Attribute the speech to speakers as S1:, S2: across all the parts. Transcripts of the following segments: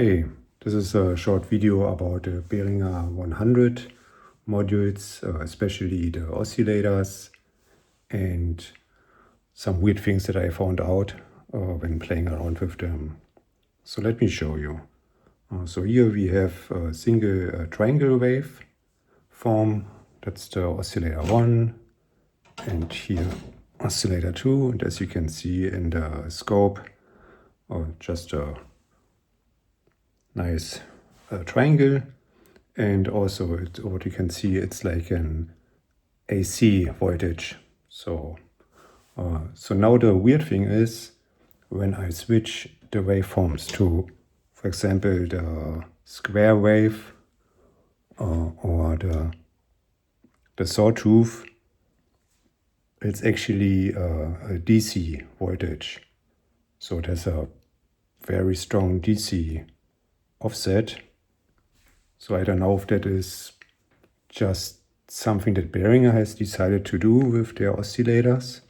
S1: Hey, this is a short video about the Behringer 100 modules, especially the oscillators and some weird things that I found out when playing around with them. So let me show you. So here we have a single triangle wave form. That's the oscillator 1, and here oscillator 2. And as you can see in the scope, just a nice triangle, and also what you can see, it's like an AC voltage. So now the weird thing is when I switch the waveforms to, for example, the square wave or the sawtooth, it's actually a DC voltage. So there's a very strong DC offset. So I don't know if that is just something that Behringer has decided to do with their oscillators,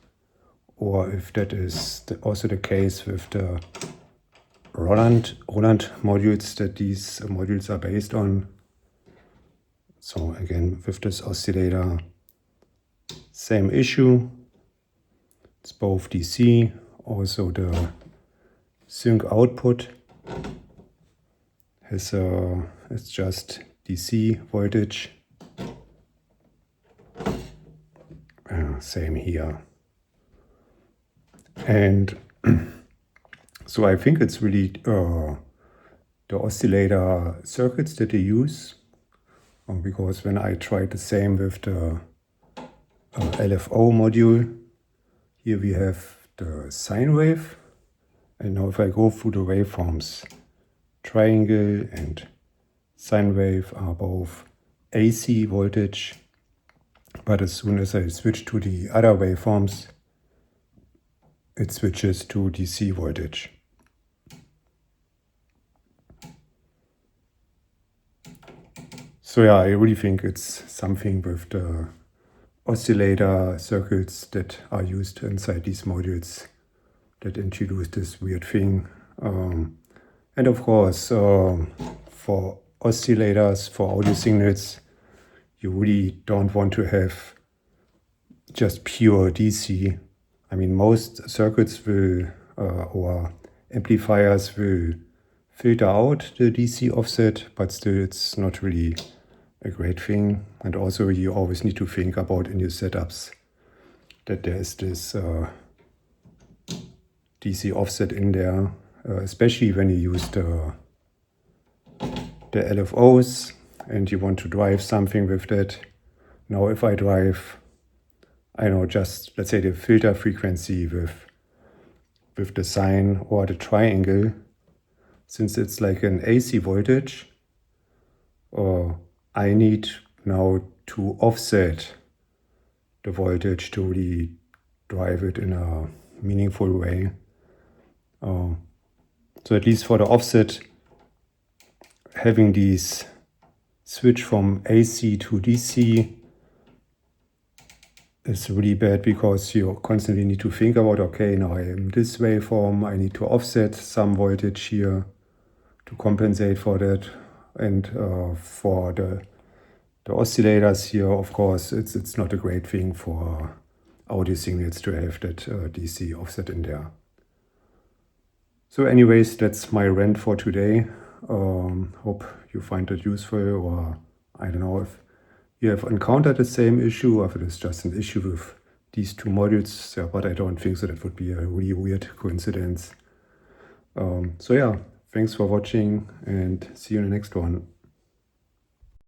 S1: or if that is also the case with the Roland modules that these modules are based on. So again, with this oscillator, same issue. It's both DC, also the sync output it's just DC voltage. Same here. And so I think it's really the oscillator circuits that they use, because when I tried the same with the LFO module, here we have the sine wave, and now if I go through the waveforms, triangle and sine wave are both AC voltage, but as soon as I switch to the other waveforms, it switches to DC voltage. So yeah, I really think it's something with the oscillator circuits that are used inside these modules that introduce this weird thing. And of course, for oscillators, for audio signals, you really don't want to have just pure DC. I mean, most circuits will, or amplifiers will filter out the DC offset, but still it's not really a great thing. And also you always need to think about in your setups that there is this DC offset in there. Especially when you use the LFOs and you want to drive something with that. Now if I drive, I know, just let's say the filter frequency with the sine or the triangle, since it's like an AC voltage, I need now to offset the voltage to really drive it in a meaningful way. So at least for the offset, having these switch from AC to DC is really bad, because you constantly need to think about, okay, now I am this waveform, I need to offset some voltage here to compensate for that. And for the oscillators here, of course, it's not a great thing for audio signals to have that DC offset in there. So anyways, that's my rant for today. Hope you find it useful, or I don't know if you have encountered the same issue, or if it is just an issue with these two modules. Yeah, but I don't think so. That would be a really weird coincidence. So yeah, thanks for watching and see you in the next one.